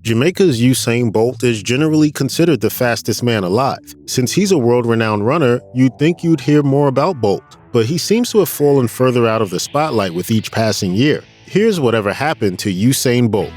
Jamaica's Usain Bolt is generally considered the fastest man alive. Since he's a world-renowned runner, you'd think you'd hear more about Bolt, but he seems to have fallen further out of the spotlight with each passing year. Here's whatever happened to Usain Bolt.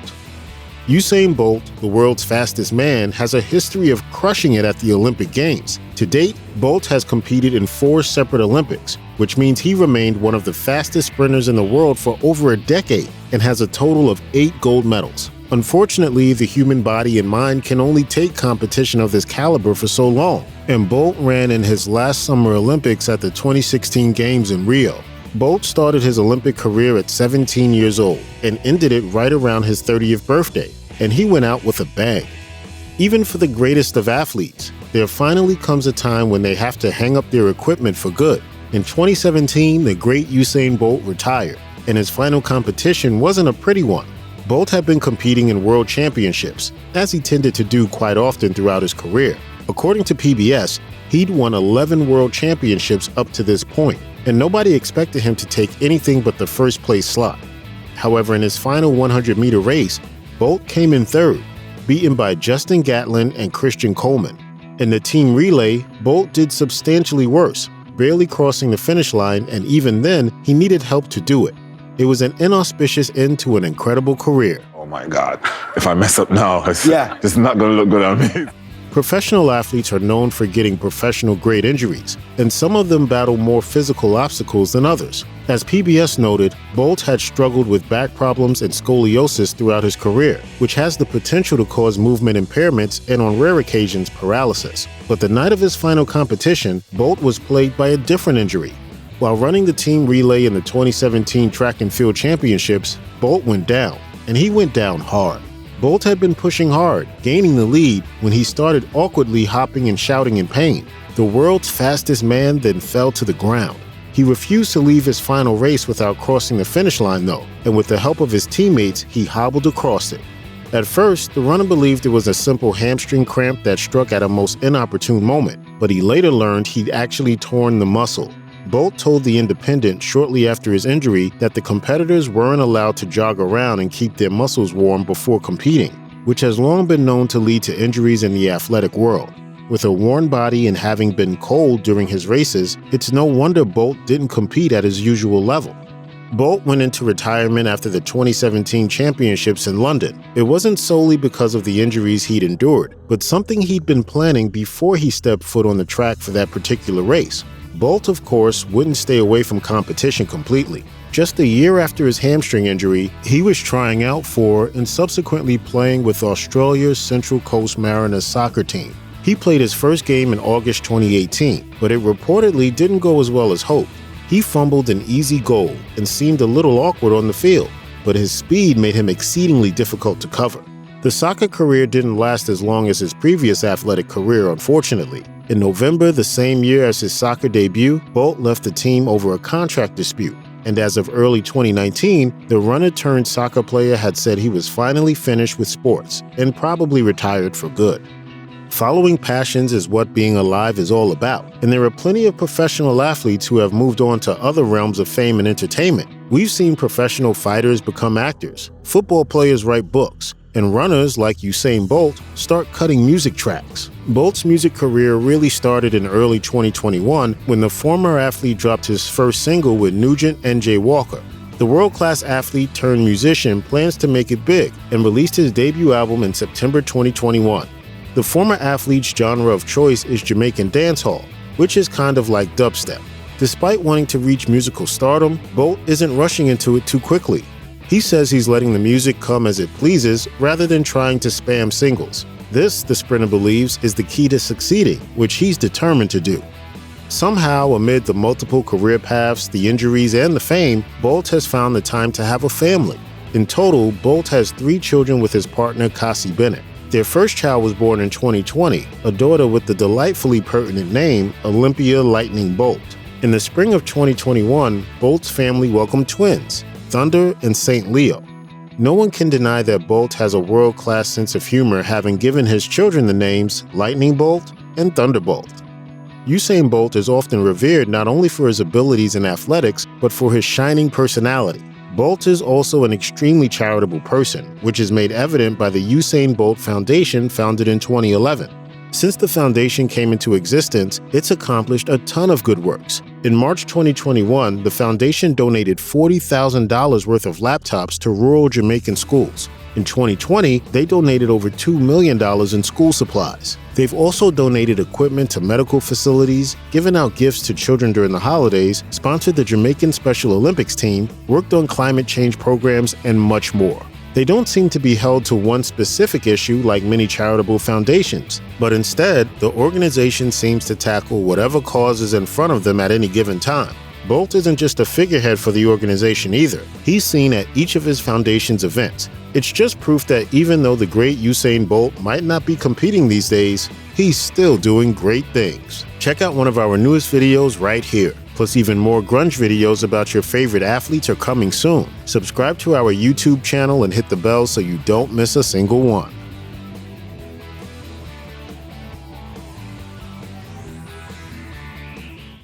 Usain Bolt, the world's fastest man, has a history of crushing it at the Olympic Games. To date, Bolt has competed in 4 separate Olympics, which means he remained one of the fastest sprinters in the world for over a decade and has a total of 8 gold medals. Unfortunately, the human body and mind can only take competition of this caliber for so long, and Bolt ran in his last Summer Olympics at the 2016 Games in Rio. Bolt started his Olympic career at 17 years old and ended it right around his 30th birthday, and he went out with a bang. Even for the greatest of athletes, there finally comes a time when they have to hang up their equipment for good. In 2017, the great Usain Bolt retired, and his final competition wasn't a pretty one. Bolt had been competing in world championships, as he tended to do quite often throughout his career. According to PBS, he'd won 11 world championships up to this point, and nobody expected him to take anything but the first place slot. However, in his final 100-meter race, Bolt came in third, beaten by Justin Gatlin and Christian Coleman. In the team relay, Bolt did substantially worse, barely crossing the finish line, and even then, he needed help to do it. It was an inauspicious end to an incredible career. Oh my God, if I mess up now, it's not going to look good on me. Professional athletes are known for getting professional-grade injuries, and some of them battle more physical obstacles than others. As PBS noted, Bolt had struggled with back problems and scoliosis throughout his career, which has the potential to cause movement impairments and, on rare occasions, paralysis. But the night of his final competition, Bolt was plagued by a different injury. While running the team relay in the 2017 Track and Field Championships, Bolt went down, and he went down hard. Bolt had been pushing hard, gaining the lead, when he started awkwardly hopping and shouting in pain. The world's fastest man then fell to the ground. He refused to leave his final race without crossing the finish line though, and with the help of his teammates, he hobbled across it. At first, the runner believed it was a simple hamstring cramp that struck at a most inopportune moment, but he later learned he'd actually torn the muscle. Bolt told The Independent shortly after his injury that the competitors weren't allowed to jog around and keep their muscles warm before competing, which has long been known to lead to injuries in the athletic world. With a worn body and having been cold during his races, it's no wonder Bolt didn't compete at his usual level. Bolt went into retirement after the 2017 championships in London. It wasn't solely because of the injuries he'd endured, but something he'd been planning before he stepped foot on the track for that particular race. Bolt, of course, wouldn't stay away from competition completely. Just a year after his hamstring injury, he was trying out for and subsequently playing with Australia's Central Coast Mariners soccer team. He played his first game in August 2018, but it reportedly didn't go as well as hoped. He fumbled an easy goal and seemed a little awkward on the field, but his speed made him exceedingly difficult to cover. The soccer career didn't last as long as his previous athletic career, unfortunately. In November, the same year as his soccer debut, Bolt left the team over a contract dispute, and as of early 2019, the runner-turned-soccer player had said he was finally finished with sports and probably retired for good. Following passions is what being alive is all about, and there are plenty of professional athletes who have moved on to other realms of fame and entertainment. We've seen professional fighters become actors, football players write books, and runners like Usain Bolt start cutting music tracks. Bolt's music career really started in early 2021 when the former athlete dropped his first single with Nugent and Jay Walker. The world-class athlete turned musician plans to make it big and released his debut album in September 2021. The former athlete's genre of choice is Jamaican dancehall, which is kind of like dubstep. Despite wanting to reach musical stardom, Bolt isn't rushing into it too quickly. He says he's letting the music come as it pleases rather than trying to spam singles. This, the sprinter believes, is the key to succeeding, which he's determined to do. Somehow, amid the multiple career paths, the injuries, and the fame, Bolt has found the time to have a family. In total, Bolt has 3 children with his partner Cassie Bennett. Their first child was born in 2020, a daughter with the delightfully pertinent name Olympia Lightning Bolt. In the spring of 2021, Bolt's family welcomed twins, Thunder and St. Leo. No one can deny that Bolt has a world-class sense of humor, having given his children the names Lightning Bolt and Thunderbolt. Usain Bolt is often revered not only for his abilities in athletics, but for his shining personality. Bolt is also an extremely charitable person, which is made evident by the Usain Bolt Foundation founded in 2011. Since the foundation came into existence, it's accomplished a ton of good works. In March 2021, the foundation donated $40,000 worth of laptops to rural Jamaican schools. In 2020, they donated over $2 million in school supplies. They've also donated equipment to medical facilities, given out gifts to children during the holidays, sponsored the Jamaican Special Olympics team, worked on climate change programs, and much more. They don't seem to be held to one specific issue like many charitable foundations, but instead, the organization seems to tackle whatever cause is in front of them at any given time. Bolt isn't just a figurehead for the organization either. He's seen at each of his foundation's events. It's just proof that even though the great Usain Bolt might not be competing these days, he's still doing great things. Check out one of our newest videos right here. Plus, even more grunge videos about your favorite athletes are coming soon. Subscribe to our YouTube channel and hit the bell so you don't miss a single one.